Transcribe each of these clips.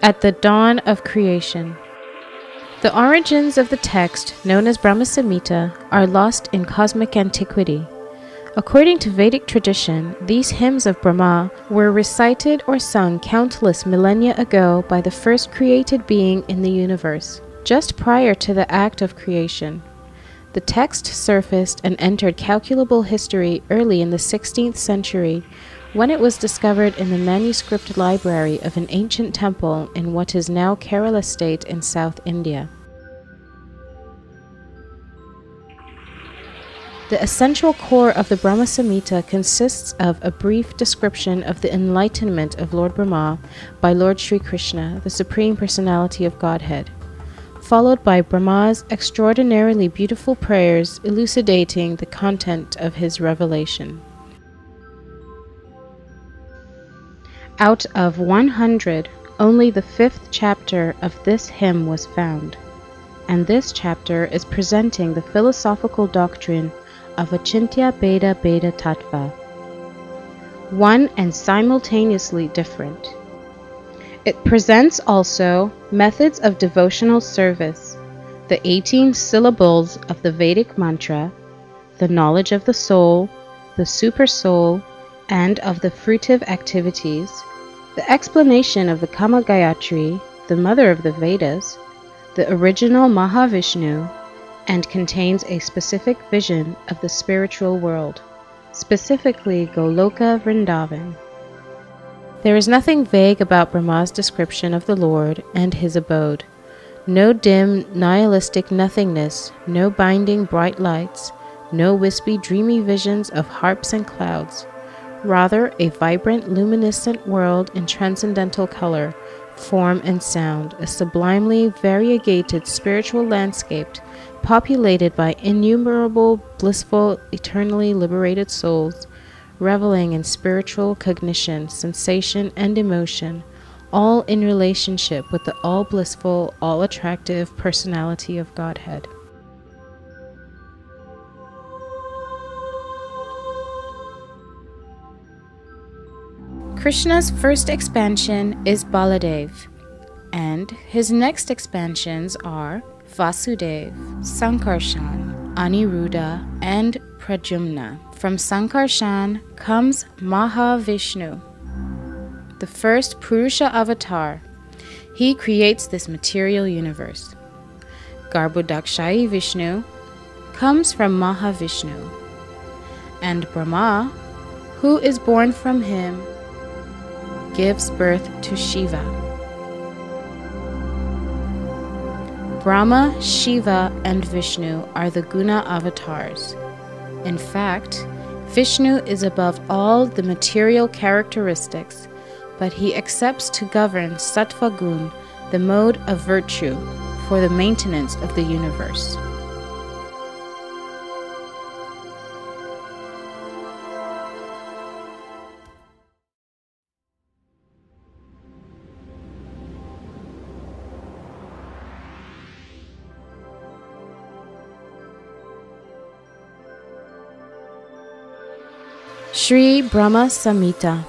At the dawn of creation. The origins of the text, known as Brahma Samhita, are lost in cosmic antiquity. According to Vedic tradition, these hymns of Brahma were recited or sung countless millennia ago by the first created being in the universe, just prior to the act of creation. The text surfaced and entered calculable history early in the 16th century, when it was discovered in the manuscript library of an ancient temple in what is now Kerala state in South India. The essential core of the Brahma Samhita consists of a brief description of the enlightenment of Lord Brahma by Lord Sri Krishna, the Supreme Personality of Godhead, followed by Brahma's extraordinarily beautiful prayers elucidating the content of his revelation. Out of 100, only the 5th chapter of this hymn was found, and this chapter is presenting the philosophical doctrine of Achintya Bheda Bheda Tattva, one and simultaneously different. It presents also methods of devotional service, the 18 syllables of the Vedic mantra, the knowledge of the soul, the super soul, and of the fruitive activities, the explanation of the Kama Gayatri, the mother of the Vedas, the original Mahavishnu, and contains a specific vision of the spiritual world, specifically Goloka Vrindavan. There is nothing vague about Brahma's description of the Lord and his abode. No dim, nihilistic nothingness, no binding bright lights, no wispy, dreamy visions of harps and clouds. Rather, a vibrant, luminescent world in transcendental color, form, and sound, a sublimely variegated spiritual landscape populated by innumerable, blissful, eternally liberated souls, reveling in spiritual cognition, sensation, and emotion, all in relationship with the all-blissful, all-attractive personality of Godhead. Krishna's first expansion is Baladev, and his next expansions are Vasudev, Sankarshan, Aniruddha, and Pradyumna. From Sankarshan comes Mahavishnu, the first Purusha avatar. He creates this material universe. Garbhodakshayi Vishnu comes from Mahavishnu, and Brahma, who is born from him, gives birth to Shiva. Brahma, Shiva, and Vishnu are the guna avatars. In fact, Vishnu is above all the material characteristics, but he accepts to govern sattva gun, the mode of virtue, for the maintenance of the universe. Sri Brahma Samhita.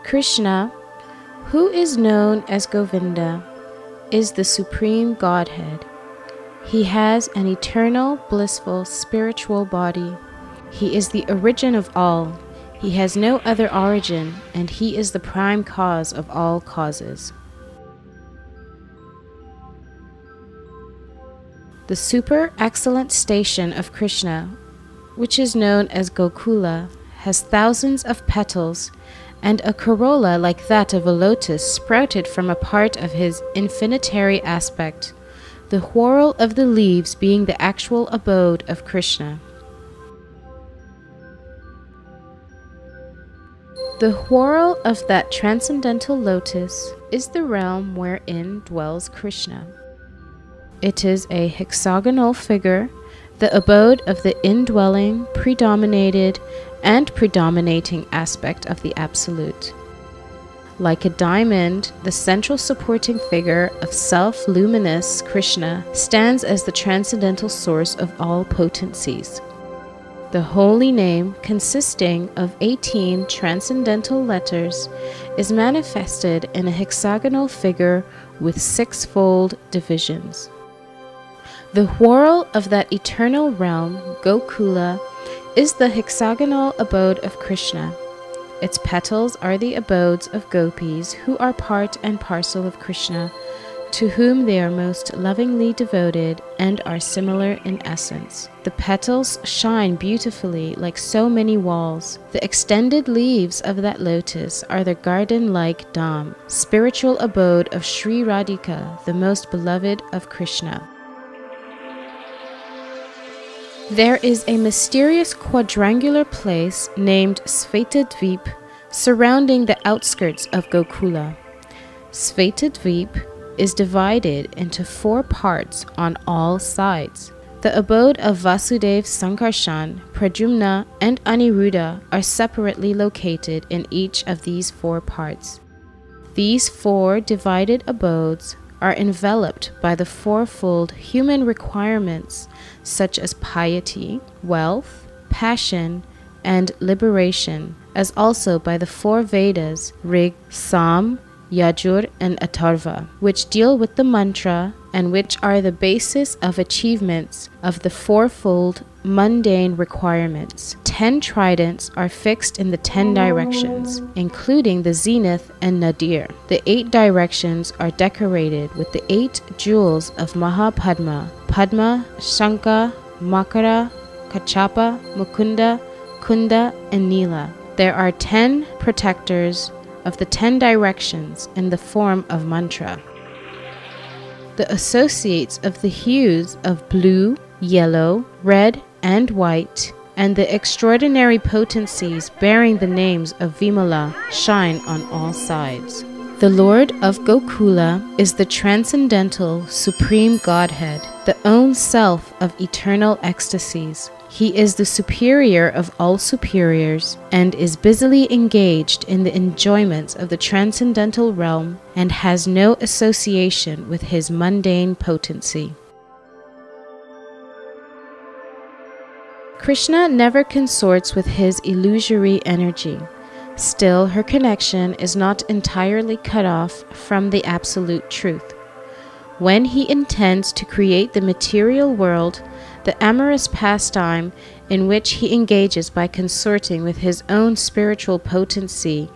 Krishna, who is known as Govinda, is the Supreme Godhead. He has an eternal, blissful, spiritual body. He is the origin of all. He has no other origin, and he is the prime cause of all causes. The super excellent station of Krishna, which is known as Gokula, has thousands of petals, and a corolla like that of a lotus sprouted from a part of his infinitary aspect, the whorl of the leaves being the actual abode of Krishna. The whorl of that transcendental lotus is the realm wherein dwells Krishna. It is a hexagonal figure, the abode of the indwelling, predominated, and predominating aspect of the Absolute. Like a diamond, the central supporting figure of self-luminous Krishna stands as the transcendental source of all potencies. The holy name, consisting of 18 transcendental letters, is manifested in a hexagonal figure with sixfold divisions. The whorl of that eternal realm, Gokula, is the hexagonal abode of Krishna. Its petals are the abodes of gopis who are part and parcel of Krishna, to whom they are most lovingly devoted and are similar in essence. The petals shine beautifully like so many walls. The extended leaves of that lotus are the garden-like dham, spiritual abode of Sri Radhika, the most beloved of Krishna. There is a mysterious quadrangular place named Svetadvip surrounding the outskirts of Gokula. Svetadvip is divided into 4 parts on all sides. The abode of Vasudev, Sankarshan, Pradyumna, and Aniruddha are separately located in each of these 4 parts. These 4 divided abodes are enveloped by the fourfold human requirements such as piety, wealth, passion, and liberation, as also by the 4 Vedas, Rig, Sam, Yajur, and Atharva, which deal with the mantra and which are the basis of achievements of the fourfold mundane requirements. 10 tridents are fixed in the 10 directions, including the zenith and nadir. The 8 directions are decorated with the 8 jewels of Mahapadma, Padma, Shankha, Makara, Kachapa, Mukunda, Kunda, and Nila. There are 10 protectors of the 10 directions in the form of mantra. The associates of the hues of blue, yellow, red, and white, and the extraordinary potencies bearing the names of Vimala shine on all sides. The Lord of Gokula is the transcendental Supreme Godhead, the own self of eternal ecstasies. He is the superior of all superiors and is busily engaged in the enjoyments of the transcendental realm and has no association with his mundane potency. Krishna never consorts with his illusory energy. Still, her connection is not entirely cut off from the absolute truth. When he intends to create the material world, the amorous pastime in which he engages by consorting with his own spiritual potency,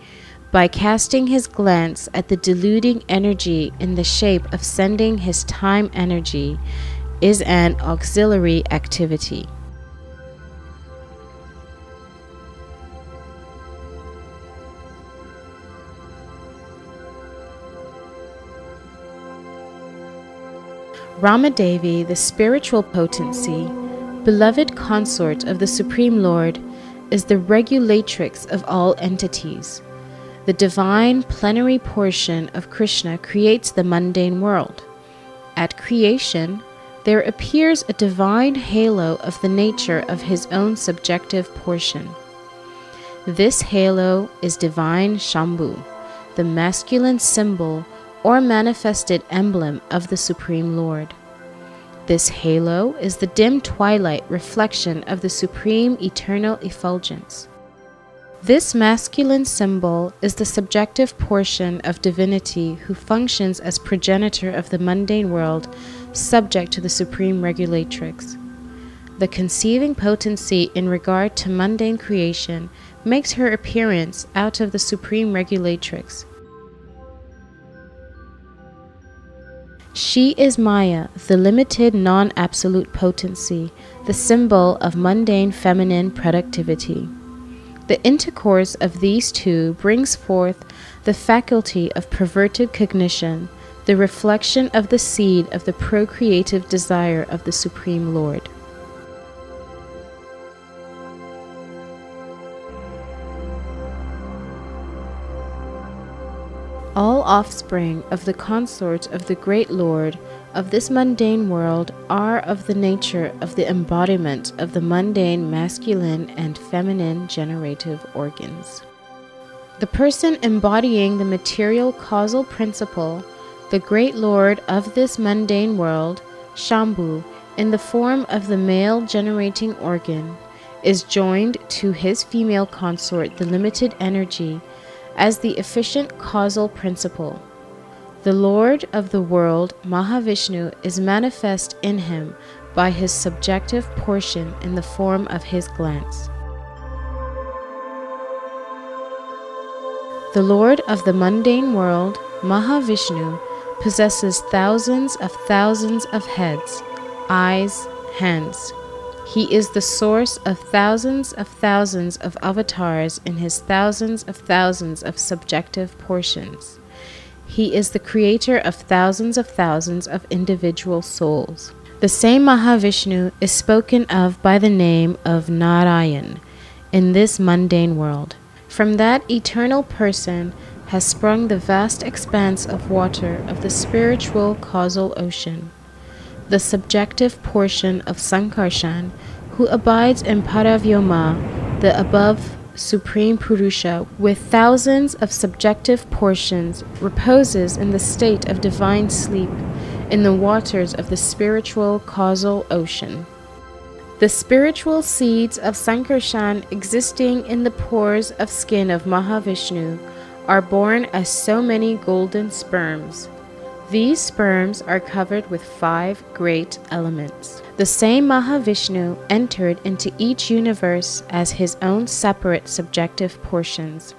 by casting his glance at the deluding energy in the shape of sending his time energy, is an auxiliary activity. Ramadevi, the spiritual potency, beloved consort of the Supreme Lord, is the regulatrix of all entities. The divine plenary portion of Krishna creates the mundane world. At creation, there appears a divine halo of the nature of his own subjective portion. This halo is divine Shambhu, the masculine symbol or manifested emblem of the Supreme Lord. This halo is the dim twilight reflection of the supreme eternal effulgence. This masculine symbol is the subjective portion of divinity who functions as progenitor of the mundane world, subject to the supreme regulatrix. The conceiving potency in regard to mundane creation makes her appearance out of the supreme regulatrix. She is Maya, the limited non-absolute potency, the symbol of mundane feminine productivity. The intercourse of these two brings forth the faculty of perverted cognition, the reflection of the seed of the procreative desire of the Supreme Lord. All offspring of the consort of the great Lord of this mundane world are of the nature of the embodiment of the mundane masculine and feminine generative organs. The person embodying the material causal principle, the great Lord of this mundane world, Shambhu, in the form of the male generating organ, is joined to his female consort, the limited energy, as the efficient causal principle. The Lord of the world, Mahavishnu, is manifest in him by his subjective portion in the form of his glance. The Lord of the mundane world, Mahavishnu, possesses thousands of heads, eyes, hands. He is the source of thousands of avatars in his thousands of subjective portions. He is the creator of thousands of individual souls. The same Mahavishnu is spoken of by the name of Narayan in this mundane world. From that eternal person has sprung the vast expanse of water of the spiritual causal ocean. The subjective portion of Sankarshan, who abides in Paravyoma, the above Supreme Purusha, with thousands of subjective portions, reposes in the state of divine sleep in the waters of the spiritual causal ocean. The spiritual seeds of Sankarshan existing in the pores of skin of Mahavishnu are born as so many golden sperms. These sperms are covered with 5 great elements. The same Mahavishnu entered into each universe as his own separate subjective portions.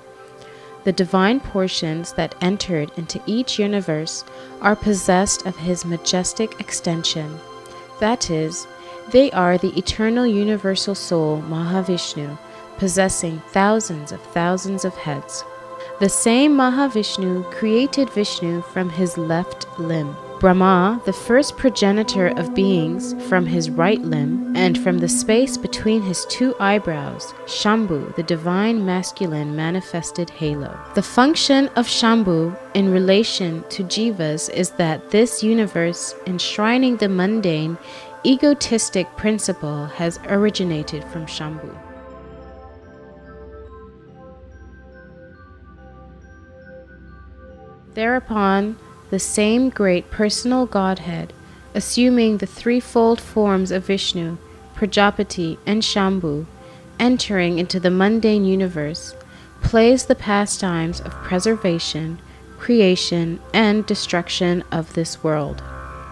The divine portions that entered into each universe are possessed of his majestic extension. That is, they are the eternal universal soul, Mahavishnu, possessing thousands of heads. The same Mahavishnu created Vishnu from his left limb, Brahma, the first progenitor of beings, from his right limb, and from the space between his 2 eyebrows, Shambhu, the divine masculine manifested halo. The function of Shambhu in relation to jivas is that this universe, enshrining the mundane, egotistic principle, has originated from Shambhu. Thereupon, the same great personal Godhead, assuming the threefold forms of Vishnu, Prajapati, and Shambhu, entering into the mundane universe, plays the pastimes of preservation, creation, and destruction of this world.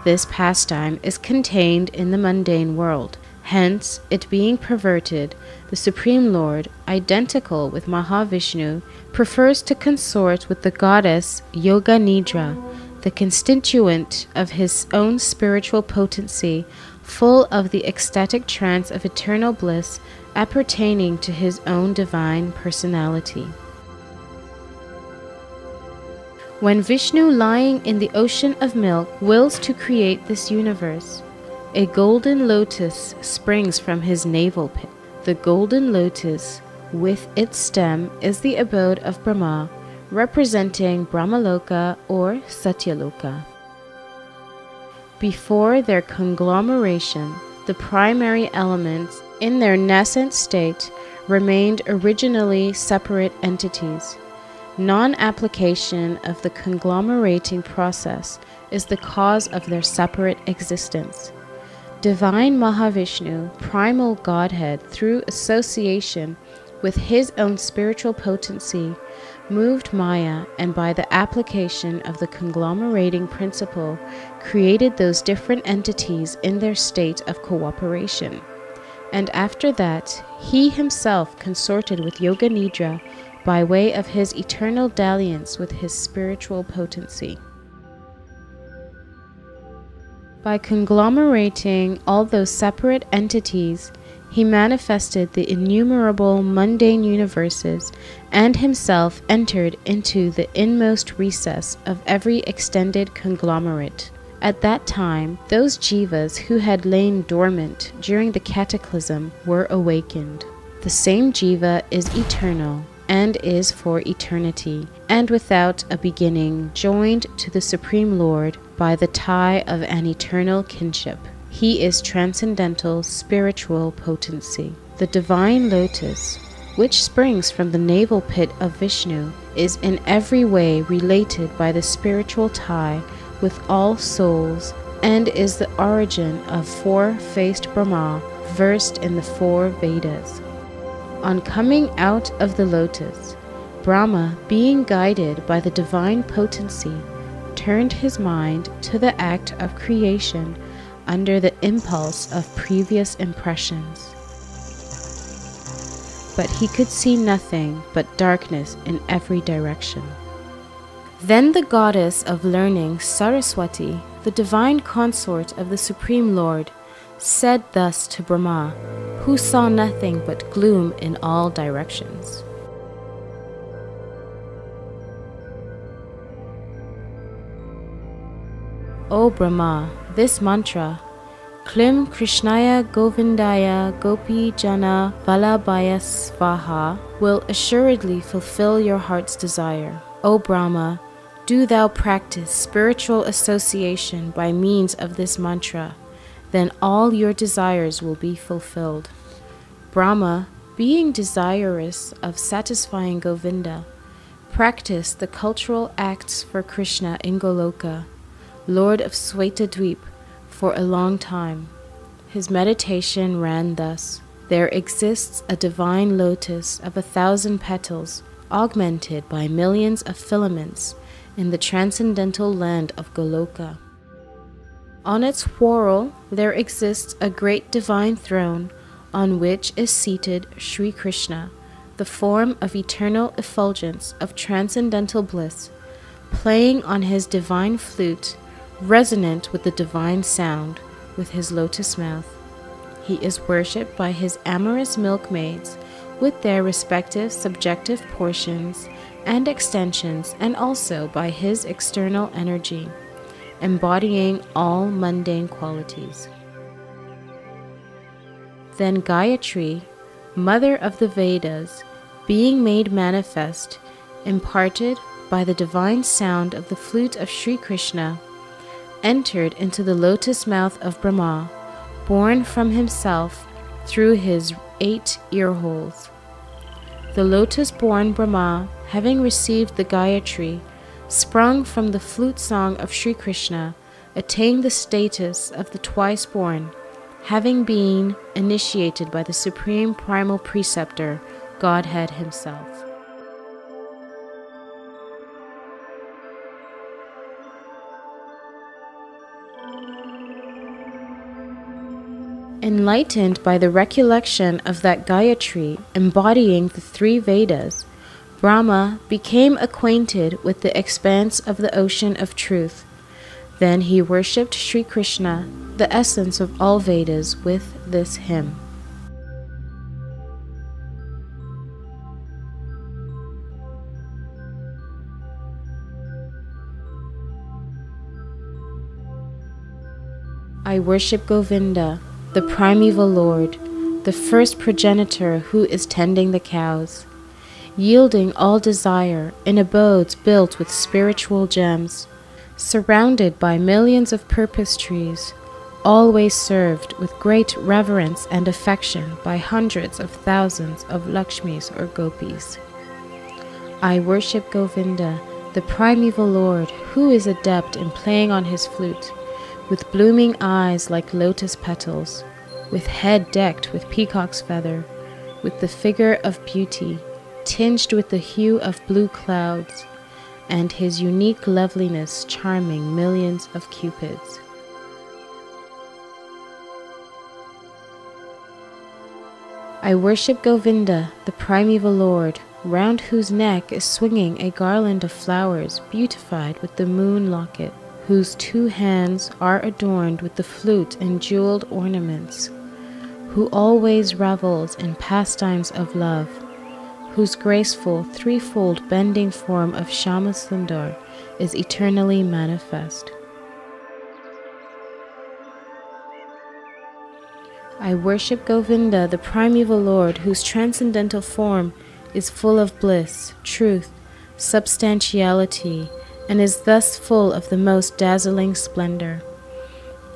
This pastime is contained in the mundane world. Hence, it being perverted, the Supreme Lord, identical with Mahavishnu, prefers to consort with the goddess Yoga Nidra, the constituent of his own spiritual potency, full of the ecstatic trance of eternal bliss appertaining to his own divine personality. When Vishnu, lying in the ocean of milk, wills to create this universe, a golden lotus springs from his navel pit. The golden lotus, with its stem, is the abode of Brahma, representing Brahmaloka or Satyaloka. Before their conglomeration, the primary elements, in their nascent state, remained originally separate entities. Non-application of the conglomerating process is the cause of their separate existence. Divine Mahavishnu, primal Godhead, through association with his own spiritual potency, moved Maya, and by the application of the conglomerating principle, created those different entities in their state of cooperation. And after that, he himself consorted with Yoga Nidra by way of his eternal dalliance with his spiritual potency. By conglomerating all those separate entities, he manifested the innumerable mundane universes, and himself entered into the inmost recess of every extended conglomerate. At that time, those jivas who had lain dormant during the cataclysm were awakened. The same jiva is eternal, and is for eternity, and without a beginning, joined to the Supreme Lord by the tie of an eternal kinship. He is transcendental spiritual potency. The divine lotus, which springs from the navel pit of Vishnu, is in every way related by the spiritual tie with all souls, and is the origin of 4-faced Brahma, versed in the 4 Vedas. On coming out of the lotus, Brahma, being guided by the divine potency, turned his mind to the act of creation under the impulse of previous impressions. But he could see nothing but darkness in every direction. Then the goddess of learning, Saraswati, the divine consort of the Supreme Lord, said thus to Brahma, who saw nothing but gloom in all directions. O Brahma, this mantra, Klim Krishnaya Govindaya Gopi Jana Vallabhaya Svaha, will assuredly fulfill your heart's desire. O Brahma, do thou practice spiritual association by means of this mantra, then all your desires will be fulfilled. Brahma, being desirous of satisfying Govinda, practiced the cultural acts for Krishna in Goloka, Lord of Svetadweep, for a long time. His meditation ran thus: there exists a divine lotus of 1,000 petals, augmented by millions of filaments, in the transcendental land of Goloka. On its whorl there exists a great divine throne, on which is seated Sri Krishna, the form of eternal effulgence of transcendental bliss, playing on his divine flute, resonant with the divine sound, with his lotus mouth. He is worshipped by his amorous milkmaids, with their respective subjective portions and extensions, and also by his external energy, embodying all mundane qualities. Then Gayatri, mother of the Vedas, being made manifest, imparted by the divine sound of the flute of Sri Krishna, entered into the lotus mouth of Brahma, born from himself through his 8 ear holes. The lotus-born Brahma, having received the Gayatri, sprung from the flute song of Sri Krishna, attained the status of the twice-born, having been initiated by the supreme primal preceptor, Godhead himself. Enlightened by the recollection of that Gayatri embodying the 3 Vedas, Brahma became acquainted with the expanse of the ocean of truth. Then he worshipped Sri Krishna, the essence of all Vedas, with this hymn. I worship Govinda, the primeval Lord, the first progenitor who is tending the cows, yielding all desire in abodes built with spiritual gems, surrounded by millions of purpose trees, always served with great reverence and affection by hundreds of thousands of Lakshmis or Gopis. I worship Govinda, the primeval Lord, who is adept in playing on his flute, with blooming eyes like lotus petals, with head decked with peacock's feather, with the figure of beauty, tinged with the hue of blue clouds, and his unique loveliness charming millions of cupids. I worship Govinda, the primeval Lord, round whose neck is swinging a garland of flowers beautified with the moon locket, whose 2 hands are adorned with the flute and jeweled ornaments, who always revels in pastimes of love, whose graceful 3-fold bending form of Shama Sundar is eternally manifest. I worship Govinda, the primeval Lord, whose transcendental form is full of bliss, truth, substantiality, and is thus full of the most dazzling splendor.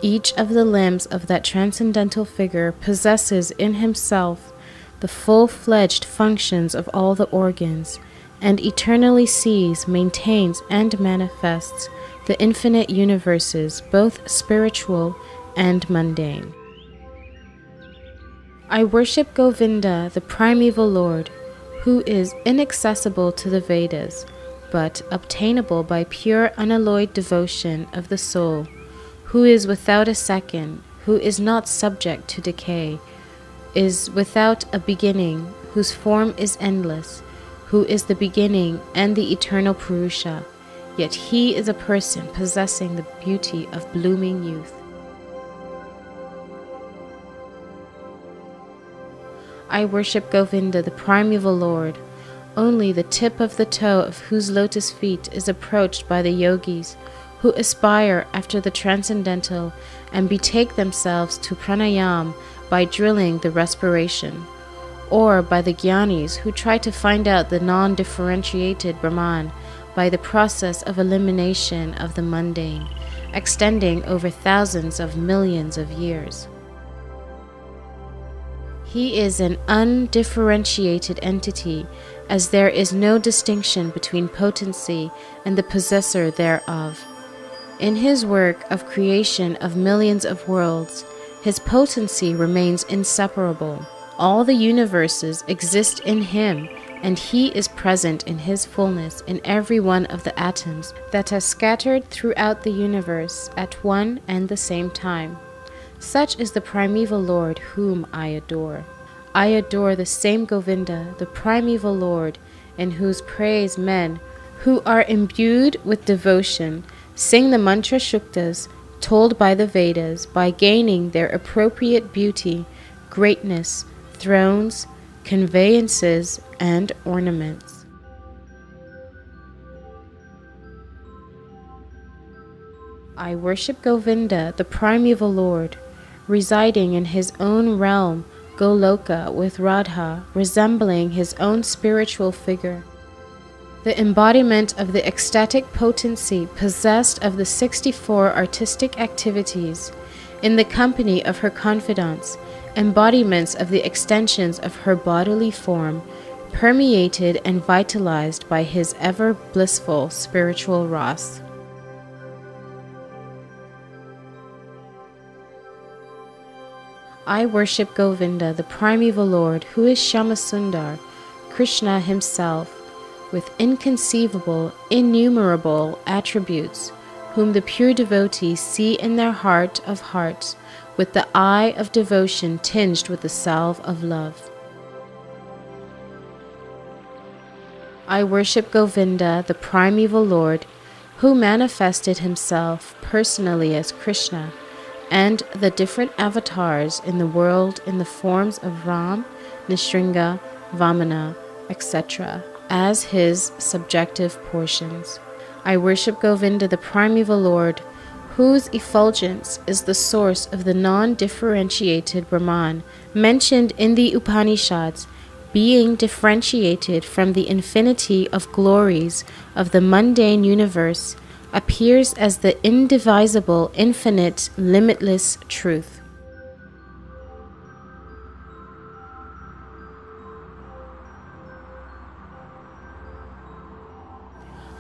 Each of the limbs of that transcendental figure possesses in himself the full-fledged functions of all the organs, and eternally sees, maintains, and manifests the infinite universes, both spiritual and mundane. I worship Govinda, the primeval Lord, who is inaccessible to the Vedas, but obtainable by pure unalloyed devotion of the soul, who is without a second, who is not subject to decay, is without a beginning, whose form is endless, who is the beginning and the eternal Purusha, yet he is a person possessing the beauty of blooming youth. I worship Govinda, the primeval Lord, only the tip of the toe of whose lotus feet is approached by the yogis, who aspire after the transcendental and betake themselves to pranayam by drilling the respiration, or by the jnanis who try to find out the non-differentiated Brahman by the process of elimination of the mundane, extending over thousands of millions of years. He is an undifferentiated entity, as there is no distinction between potency and the possessor thereof. In his work of creation of millions of worlds, his potency remains inseparable. All the universes exist in him, and he is present in his fullness in every one of the atoms that are scattered throughout the universe at one and the same time. Such is the primeval Lord whom I adore. I adore the same Govinda, the primeval Lord, in whose praise men, who are imbued with devotion, sing the mantra shuktas told by the Vedas by gaining their appropriate beauty, greatness, thrones, conveyances, and ornaments. I worship Govinda, the primeval Lord, residing in his own realm, Goloka, with Radha, resembling his own spiritual figure, the embodiment of the ecstatic potency possessed of the 64 artistic activities, in the company of her confidants, embodiments of the extensions of her bodily form, permeated and vitalized by his ever blissful spiritual ras. I worship Govinda, the primeval Lord, who is Shyamasundar, Krishna himself, with inconceivable, innumerable attributes, whom the pure devotees see in their heart of hearts, with the eye of devotion tinged with the salve of love. I worship Govinda, the primeval Lord, who manifested himself personally as Krishna, and the different avatars in the world in the forms of Ram, Nrsimha, Vamana, etc., as his subjective portions. I worship Govinda, the primeval Lord, whose effulgence is the source of the non-differentiated Brahman mentioned in the Upanishads, being differentiated from the infinity of glories of the mundane universe, appears as the indivisible, infinite, limitless truth.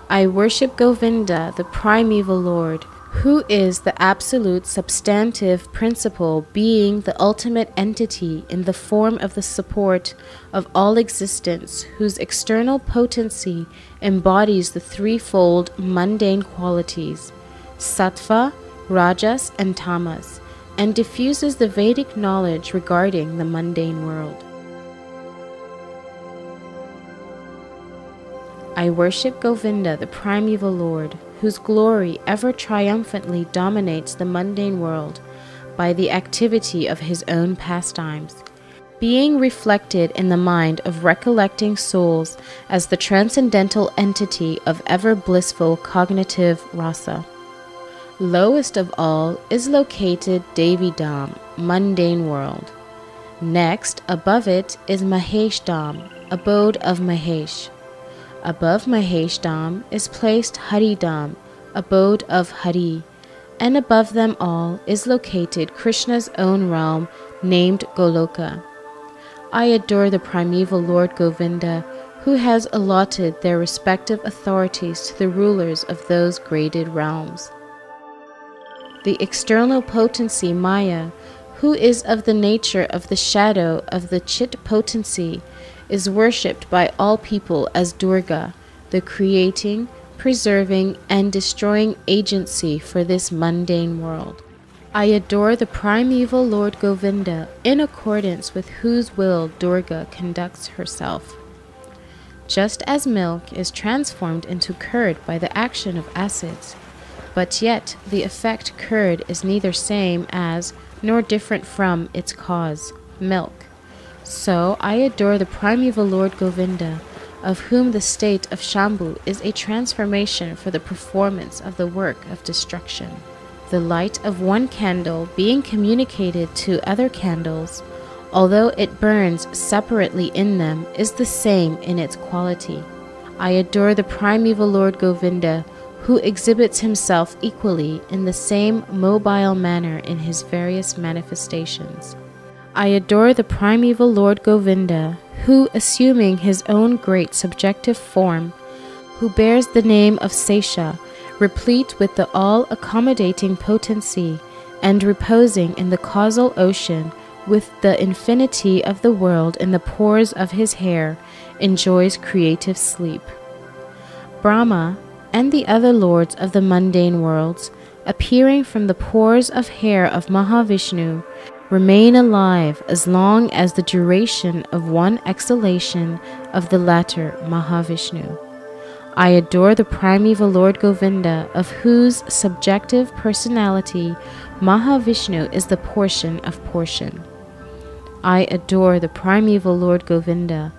I worship Govinda, the primeval Lord, who is the absolute substantive principle, being the ultimate entity in the form of the support of all existence, whose external potency embodies the threefold mundane qualities, sattva, rajas, and tamas, and diffuses the Vedic knowledge regarding the mundane world. I worship Govinda, the primeval Lord, whose glory ever triumphantly dominates the mundane world by the activity of his own pastimes, being reflected in the mind of recollecting souls as the transcendental entity of ever blissful cognitive rasa. Lowest of all is located Devi Dham, mundane world. Next, above it is Mahesh Dham, abode of Mahesh. Above Mahesh Dham is placed Hari Dham, abode of Hari, and above them all is located Krishna's own realm named Goloka. I adore the primeval Lord Govinda, who has allotted their respective authorities to the rulers of those graded realms. The external potency Maya, who is of the nature of the shadow of the Chit potency, is worshipped by all people as Durga, the creating, preserving, and destroying agency for this mundane world. I adore the primeval Lord Govinda, in accordance with whose will Durga conducts herself. Just as milk is transformed into curd by the action of acids, but yet the effect curd is neither same as nor different from its cause, milk, so I adore the primeval Lord Govinda, of whom the state of Shambhu is a transformation for the performance of the work of destruction. The light of one candle being communicated to other candles, although it burns separately in them, is the same in its quality. I adore the primeval Lord Govinda, who exhibits himself equally in the same mobile manner in his various manifestations. I adore the primeval Lord Govinda, who, assuming his own great subjective form, who bears the name of Sesha, replete with the all-accommodating potency, and reposing in the causal ocean with the infinity of the world in the pores of his hair, enjoys creative sleep. Brahma and the other lords of the mundane worlds, appearing from the pores of hair of Mahavishnu, remain alive as long as the duration of one exhalation of the latter Mahavishnu. I adore the primeval Lord Govinda, of whose subjective personality Mahavishnu is the portion of portion. I adore the primeval Lord Govinda,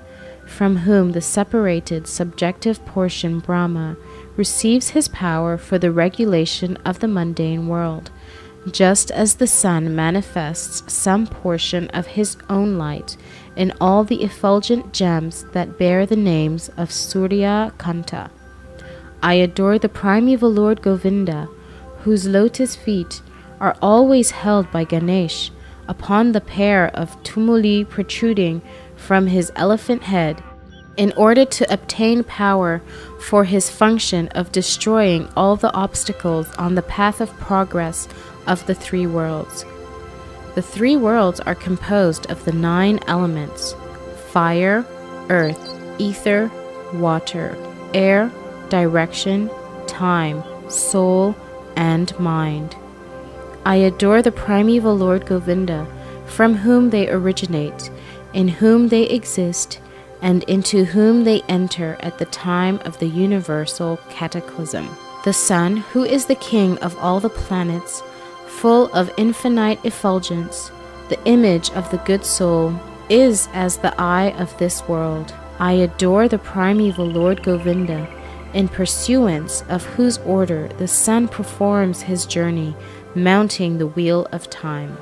from whom the separated subjective portion Brahma receives his power for the regulation of the mundane world, just as the sun manifests some portion of his own light in all the effulgent gems that bear the names of Surya Kanta. I adore the primeval Lord Govinda, whose lotus feet are always held by Ganesh upon the pair of tumuli protruding from his elephant head, in order to obtain power for his function of destroying all the obstacles on the path of progress of the three worlds. The three worlds are composed of the 9 elements: fire, earth, ether, water, air, direction, time, soul, and mind. I adore the primeval Lord Govinda, from whom they originate, in whom they exist, and into whom they enter at the time of the universal cataclysm. The sun, who is the king of all the planets, full of infinite effulgence, the image of the good soul, is as the eye of this world. I adore the primeval Lord Govinda, in pursuance of whose order the sun performs his journey, mounting the wheel of time.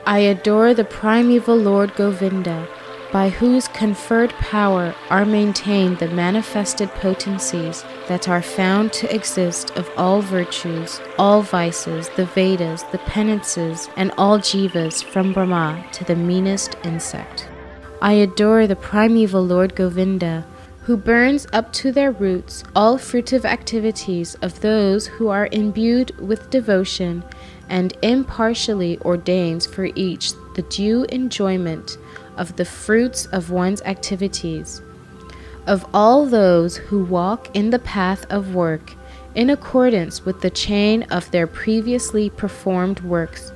I adore the primeval Lord Govinda, by whose conferred power are maintained the manifested potencies that are found to exist of all virtues, all vices, the Vedas, the penances, and all jivas from Brahma to the meanest insect. I adore the primeval Lord Govinda, who burns up to their roots all fruitive activities of those who are imbued with devotion, and impartially ordains for each the due enjoyment of the fruits of one's activities. Of all those who walk in the path of work in accordance with the chain of their previously performed works,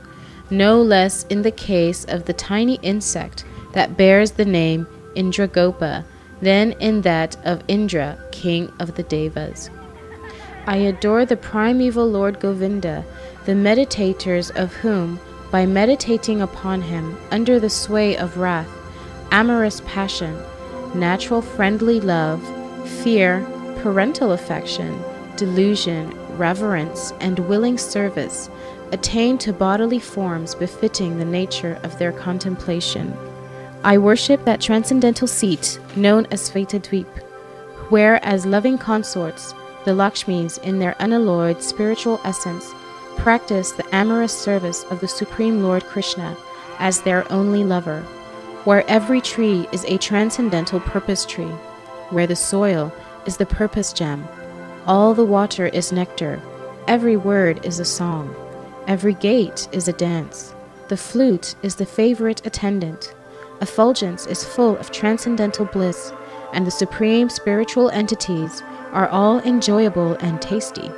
no less in the case of the tiny insect that bears the name Indragopa than in that of Indra, king of the Devas. I adore the primeval Lord Govinda, the meditators of whom, by meditating upon him under the sway of wrath, amorous passion, natural friendly love, fear, parental affection, delusion, reverence, and willing service, attain to bodily forms befitting the nature of their contemplation. I worship that transcendental seat known as Svetadvip, where as loving consorts, the Lakshmis in their unalloyed spiritual essence practice the amorous service of the Supreme Lord Krishna as their only lover, where every tree is a transcendental purpose tree, where the soil is the purpose gem, all the water is nectar, every word is a song, every gate is a dance, The flute is the favorite attendant. Effulgence is full of transcendental bliss, and the supreme spiritual entities are all enjoyable and tasty.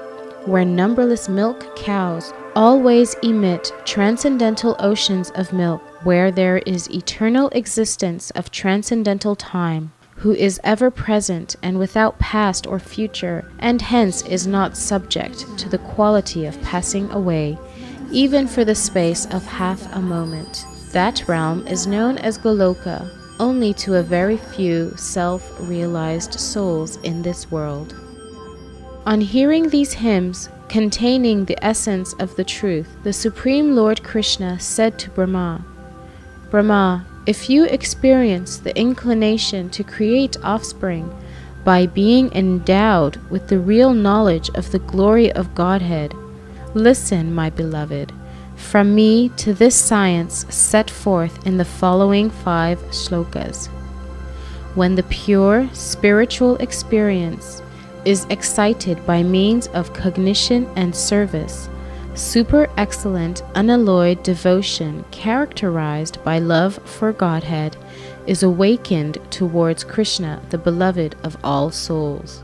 Where numberless milk cows always emit transcendental oceans of milk, where there is eternal existence of transcendental time, who is ever present and without past or future, and hence is not subject to the quality of passing away, even for the space of half a moment. That realm is known as Goloka only to a very few self-realized souls in this world. On hearing these hymns containing the essence of the truth, the Supreme Lord Krishna said to Brahma, "Brahma, if you experience the inclination to create offspring by being endowed with the real knowledge of the glory of Godhead, listen, my beloved, from me to this science set forth in the following 5 shlokas. When the pure spiritual experience is excited by means of cognition and service, super excellent unalloyed devotion characterized by love for Godhead is awakened towards Krishna, the beloved of all souls.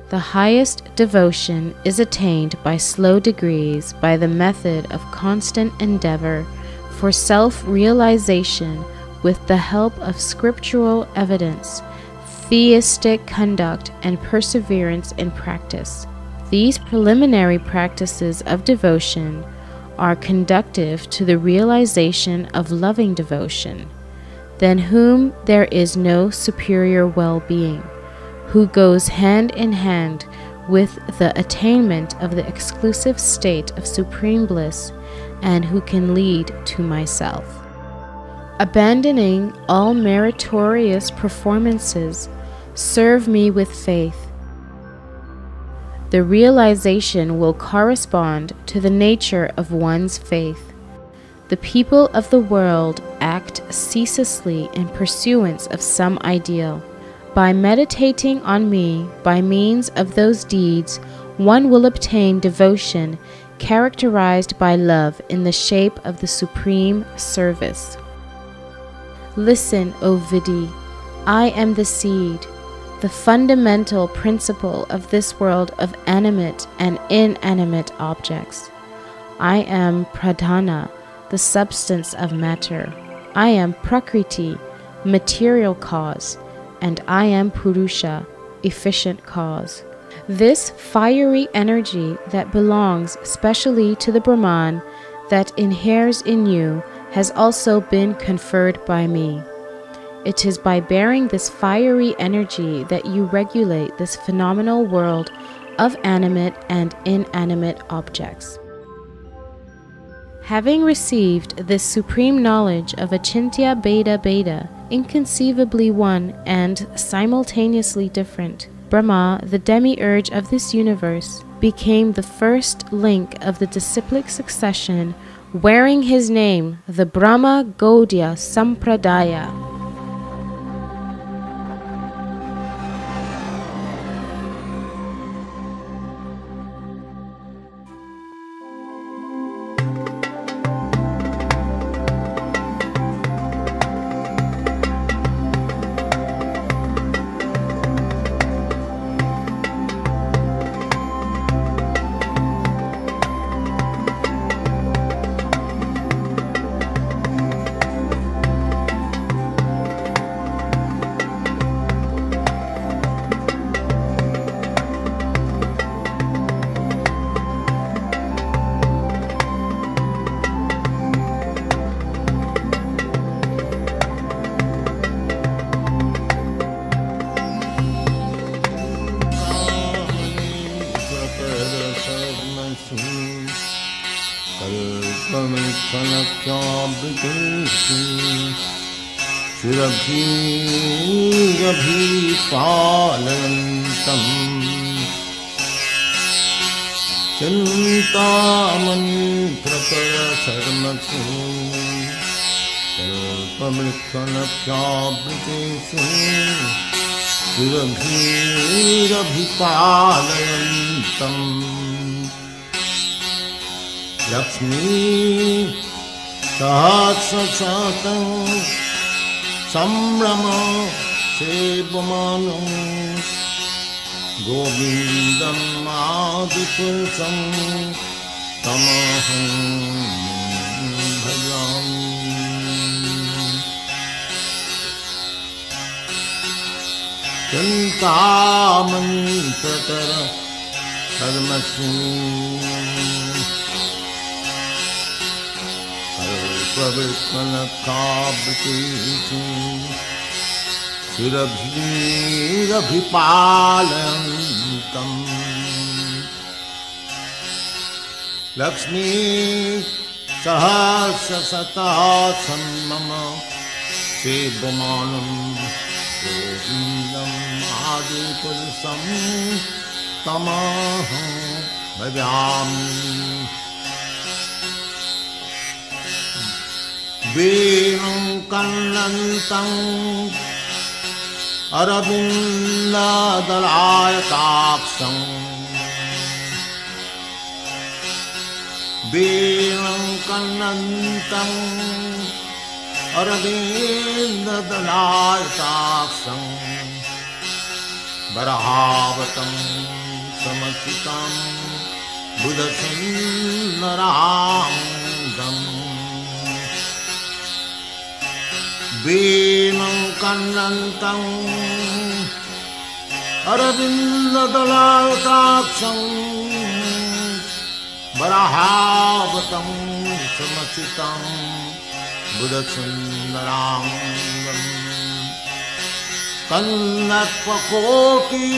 The highest devotion is attained by slow degrees by the method of constant endeavor for self-realization with the help of scriptural evidence, theistic conduct, and perseverance in practice. These preliminary practices of devotion are conducive to the realization of loving devotion, than whom there is no superior well-being, who goes hand in hand with the attainment of the exclusive state of supreme bliss, and who can lead to myself. Abandoning all meritorious performances, serve me with faith. The realization will correspond to the nature of one's faith. The people of the world act ceaselessly in pursuance of some ideal. By meditating on me by means of those deeds, one will obtain devotion characterized by love in the shape of the supreme service. Listen, O Vidhi, I am the seed, the fundamental principle of this world of animate and inanimate objects. I am Pradhana, the substance of matter. I am Prakriti, material cause, and I am Purusha, efficient cause. This fiery energy that belongs specially to the Brahman that inheres in you has also been conferred by me. It is by bearing this fiery energy that you regulate this phenomenal world of animate and inanimate objects. Having received this supreme knowledge of Achintya Bheda Bheda, inconceivably one and simultaneously different, Brahma, the demiurge of this universe, became the first link of the disciplic succession, wearing his name, the Brahma Gaudiya Sampradaya. Lakshmi सहस्रशतं संभ्रम सेवमानं गोविन्दम् आदिपुरुषं तमहं भजामि। चिन्तामणि प्रकर सर्वविकलकावृतेषु शिरभिरभिपालयन्तम् लक्ष्मी सहस्रशतात्सं मम सेवमानं गोविन्दम् आदिपुरुषं तमहं भजामि। वेणुं कन्नन्तं अरविन्ददलायताक्षं वेणुं कन्नन्तं अरविन्ददलायताक्षं बरहावतं समर्चितं बुधसुन्दराङ्गम् वेणुं कन्नन्तं अरविन्ददलायताक्षं बरहावतं समर्चितं बुधसुन्दराङ्गम् कन्नत्वकोटि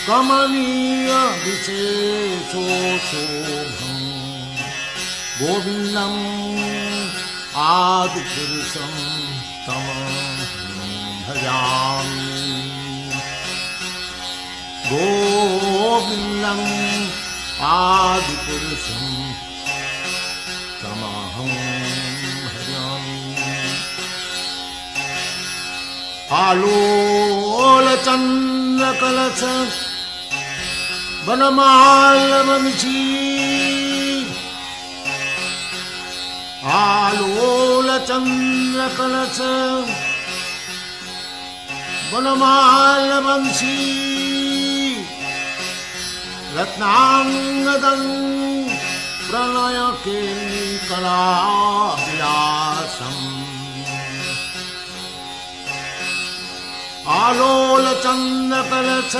कमनीय विशेषोशोभं गोविन्दम् आदिपुरुषं तमहं भजामि। गोविन्दम् आदिपुरुषं तमहं भजामि। आलोलचन्द्रकलश वनमालवंशी आलोलचन्द्रकलश वनमालवंशी रत्नांगदं प्रणयकेलिकलाविलासम् आलोलचन्द्रकलश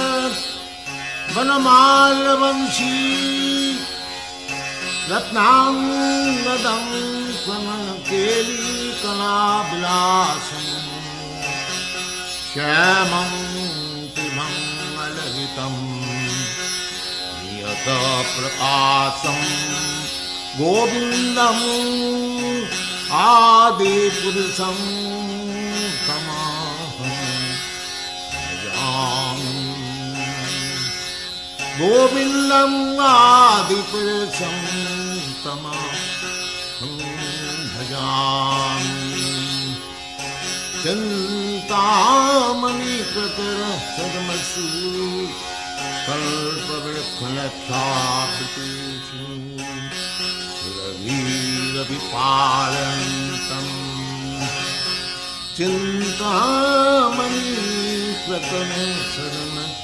वनमालवंशी रत्नांगदं प्रणयकेलिकलाविलासम् श्यामं त्रिमङ्गलहितं नियतप्रकाशं गोविन्दम् आदिपुरुषं तमहं भजामि। गोविन्दम् आदिपुरुषं तमहं भजामि। चिन्तामणि प्रकर सदमसु कल्पवृक्षलतावृतेषु सुरभिरभिपालयन्तम् चिन्तामणि प्रकर सदमसु